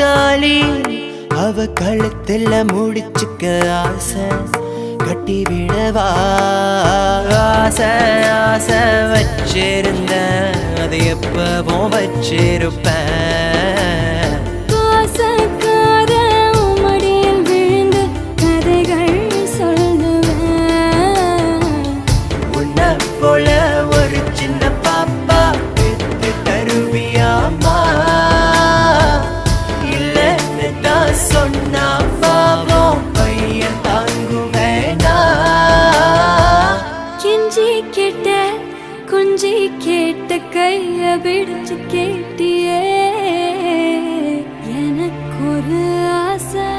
தாலி அவ கழுத்துல முடிச்சுக்க ஆசை கட்டி விடவா ஆசை ஆசை வச்சிருந்த அது எப்பவும் வச்சிருப்பேன் போல ஒரு சின்ன பாப்பா பெத்து தருவியாமா இல்லன்னு தான் சொன்னா பாவம் பையன் தாங்குவேனா கெஞ்சி கேட்ட குஞ்சி கேட்ட கைய பிடிச்சு கேட்டியே எனக்கு ஒரு ஆசை